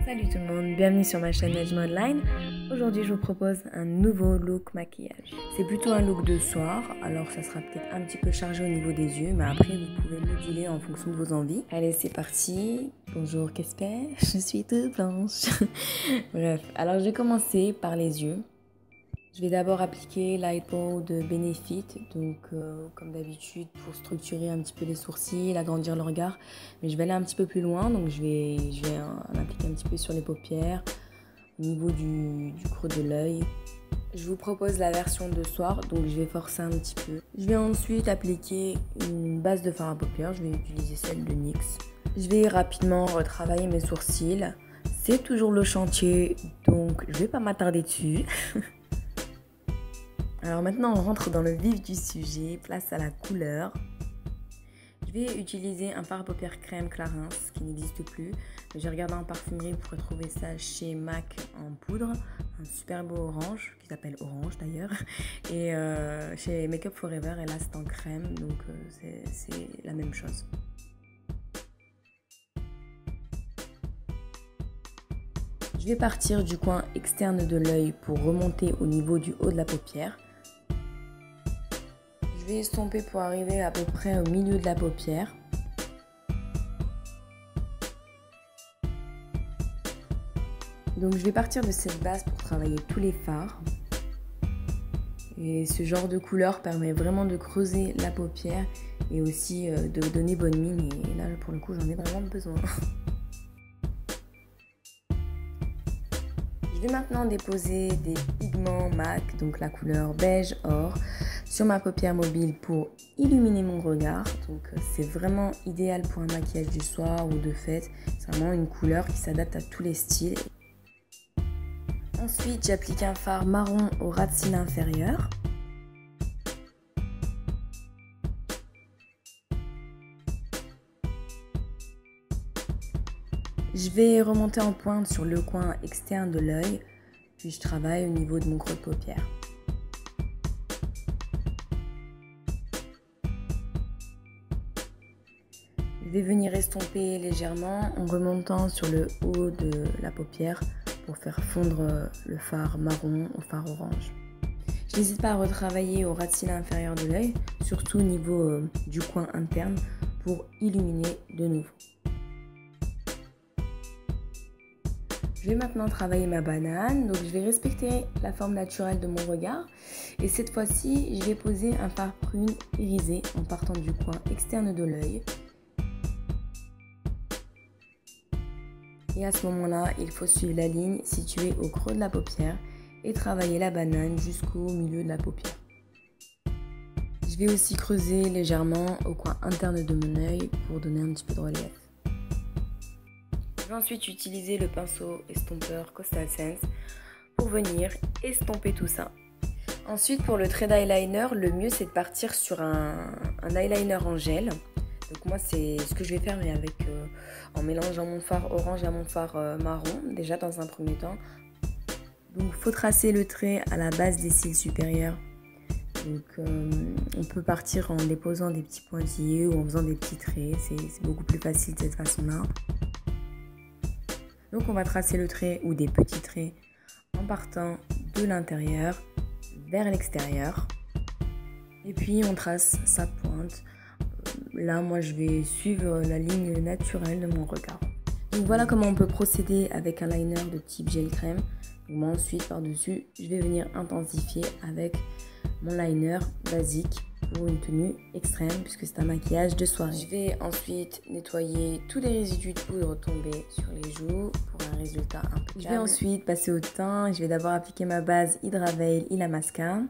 Salut tout le monde, bienvenue sur ma chaîne Najma Online. Aujourd'hui je vous propose un nouveau look maquillage. C'est plutôt un look de soir, alors ça sera peut-être un petit peu chargé au niveau des yeux, mais après vous pouvez moduler en fonction de vos envies. Allez, c'est parti. Bonjour Kesper, je suis toute blanche. Bref, alors je vais commencer par les yeux. Je vais d'abord appliquer l'eyebrow de Benefit, donc comme d'habitude pour structurer un petit peu les sourcils, agrandir le regard. Mais je vais aller un petit peu plus loin, donc je vais en appliquer un petit peu sur les paupières, au niveau du creux de l'œil. Je vous propose la version de soir, donc je vais forcer un petit peu. Je vais ensuite appliquer une base de fard à paupières, je vais utiliser celle de NYX. Je vais rapidement retravailler mes sourcils. C'est toujours le chantier, donc je vais pas m'attarder dessus. Alors maintenant on rentre dans le vif du sujet, place à la couleur. Je vais utiliser un fard à paupières crème Clarins qui n'existe plus. J'ai regardé en parfumerie pour trouver ça chez MAC en poudre, un super beau orange qui s'appelle Orange d'ailleurs. Et chez Make Up Forever, et là c'est en crème, donc c'est la même chose. Je vais partir du coin externe de l'œil pour remonter au niveau du haut de la paupière. Je vais estomper pour arriver à peu près au milieu de la paupière. Donc je vais partir de cette base pour travailler tous les fards. Et ce genre de couleur permet vraiment de creuser la paupière et aussi de donner bonne mine. Et là pour le coup j'en ai vraiment besoin. Je vais maintenant déposer des pigments MAC, donc la couleur beige or, sur ma paupière mobile pour illuminer mon regard. Donc c'est vraiment idéal pour un maquillage du soir ou de fête. C'est vraiment une couleur qui s'adapte à tous les styles. Ensuite, j'applique un fard marron au ras de cils inférieur. Je vais remonter en pointe sur le coin externe de l'œil, puis je travaille au niveau de mon creux de paupière. Je vais venir estomper légèrement en remontant sur le haut de la paupière pour faire fondre le fard marron au fard orange. Je n'hésite pas à retravailler au ras de cils inférieur de l'œil, surtout au niveau du coin interne pour illuminer de nouveau. Je vais maintenant travailler ma banane, donc je vais respecter la forme naturelle de mon regard et cette fois-ci je vais poser un fard prune irisé en partant du coin externe de l'œil. Et à ce moment-là, il faut suivre la ligne située au creux de la paupière et travailler la banane jusqu'au milieu de la paupière. Je vais aussi creuser légèrement au coin interne de mon œil pour donner un petit peu de relief. Je vais ensuite utiliser le pinceau estompeur Coastal Scents pour venir estomper tout ça. Ensuite, pour le trait d'eyeliner, le mieux c'est de partir sur un eyeliner en gel. Donc moi c'est ce que je vais faire, mais avec en mélangeant mon fard orange à mon fard marron déjà dans un premier temps. Donc il faut tracer le trait à la base des cils supérieurs. Donc on peut partir en déposant des petits pointillés ou en faisant des petits traits, c'est beaucoup plus facile de cette façon-là. Donc on va tracer le trait ou des petits traits en partant de l'intérieur vers l'extérieur. Et puis on trace sa pointe. Là moi je vais suivre la ligne naturelle de mon regard. Donc voilà comment on peut procéder avec un liner de type gel crème. Donc moi ensuite par-dessus je vais venir intensifier avec mon liner basique pour une tenue extrême puisque c'est un maquillage de soirée. Je vais ensuite nettoyer tous les résidus de poudre tombés sur les joues pour un résultat impeccable. Je vais ensuite passer au teint. Je vais d'abord appliquer ma base Hydra Veil Illamasqua.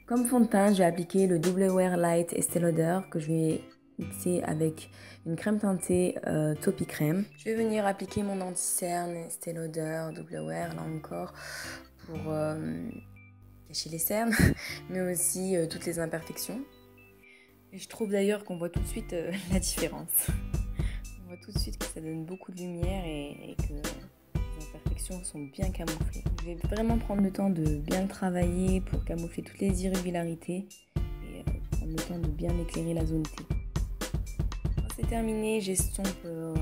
Comme fond de teint, je vais appliquer le Double Wear Light Estée Lauder que je vais mixer avec une crème teintée Taupe Crème. Je vais venir appliquer mon anti-cerne Estée Lauder Double Wear là encore pour cacher les cernes, mais aussi toutes les imperfections. Et je trouve d'ailleurs qu'on voit tout de suite la différence. On voit tout de suite que ça donne beaucoup de lumière et que les imperfections sont bien camouflées. Je vais vraiment prendre le temps de bien le travailler pour camoufler toutes les irrégularités et prendre le temps de bien éclairer la zone T. c'est terminé, j'estompe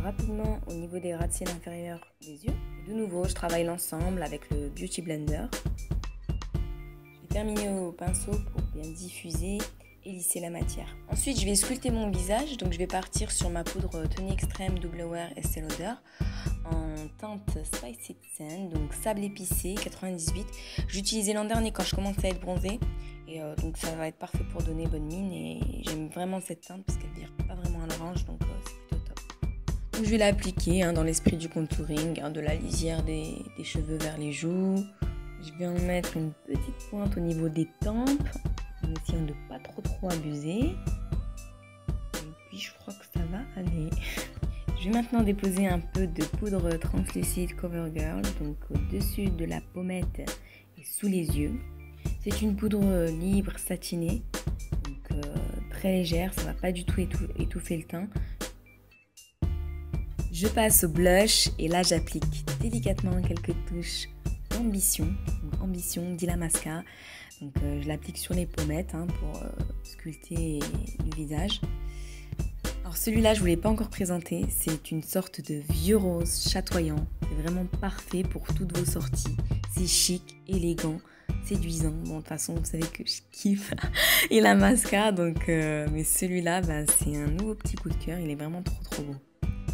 rapidement au niveau des gratte-ciels inférieurs des yeux. Et de nouveau, je travaille l'ensemble avec le Beauty Blender. Je vais terminer au pinceau pour bien diffuser et lisser la matière. Ensuite, je vais sculpter mon visage, donc je vais partir sur ma poudre Tony Extreme Double Wear Estée Lauder en teinte Spicy Sand, donc sable épicé 98. J'utilisais l'an dernier quand je commençais à être bronzée et donc ça va être parfait pour donner bonne mine et j'aime vraiment cette teinte parce qu'elle vire pas vraiment à l'orange, donc c'est plutôt top. Donc je vais l'appliquer dans l'esprit du contouring, de la lisière des cheveux vers les joues. Je vais en mettre une petite pointe au niveau des tempes en essayant de pas trop abuser. Et puis je crois que ça va aller. Je vais maintenant déposer un peu de poudre translucide CoverGirl, donc au-dessus de la pommette et sous les yeux. C'est une poudre libre satinée, donc très légère, ça va pas du tout étouffer le teint. Je passe au blush et là j'applique délicatement quelques touches d'ambition, donc ambition d'Illamasqua. Donc je l'applique sur les pommettes pour sculpter le visage. Alors celui-là je ne vous l'ai pas encore présenté, c'est une sorte de vieux rose chatoyant. C'est vraiment parfait pour toutes vos sorties. C'est chic, élégant, séduisant. Bon de toute façon vous savez que je kiffe Illamasqua, donc mais celui-là c'est un nouveau petit coup de cœur, il est vraiment trop beau.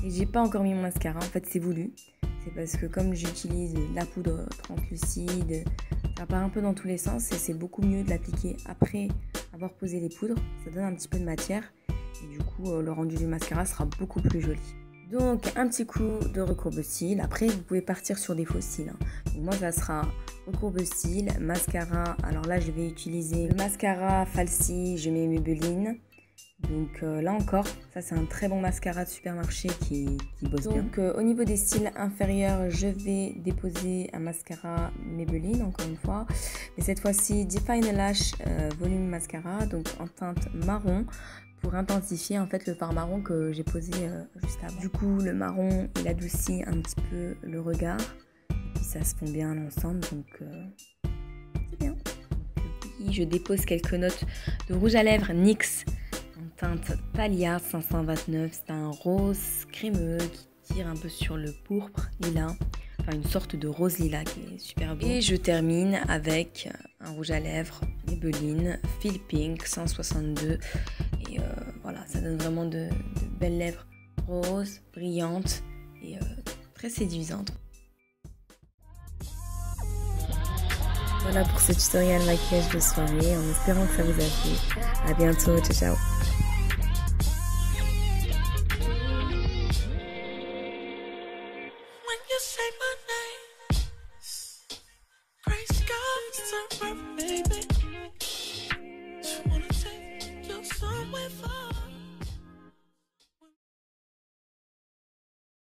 Et j'ai pas encore mis mon mascara, en fait c'est voulu. C'est parce que comme j'utilise la poudre translucide, ça part un peu dans tous les sens et c'est beaucoup mieux de l'appliquer après avoir posé les poudres. Ça donne un petit peu de matière et du coup le rendu du mascara sera beaucoup plus joli. Donc un petit coup de recourbe-cils. Après vous pouvez partir sur des faux cils. Donc moi ça sera recourbe-cils, mascara. Alors là je vais utiliser le mascara Falsies, je mets Maybelline. Donc là encore, ça c'est un très bon mascara de supermarché qui bosse bien. Donc au niveau des cils inférieurs, je vais déposer un mascara Maybelline encore une fois. Mais cette fois-ci Define Lash Volume Mascara, donc en teinte marron pour intensifier en fait le fard marron que j'ai posé juste avant. Du coup le marron il adoucit un petit peu le regard et puis ça se fond bien ensemble, donc c'est bien. Donc, oui, je dépose quelques notes de rouge à lèvres NYX teinte Thalia 529, c'est un rose crémeux qui tire un peu sur le pourpre lilas, enfin une sorte de rose lilas qui est super beau. Et je termine avec un rouge à lèvres Maybelline Feel Pink 162 et voilà, ça donne vraiment de belles lèvres roses, brillantes et très séduisantes. Voilà pour ce tutoriel maquillage de soirée, en espérant que ça vous a plu. À bientôt, ciao ciao. Say my name.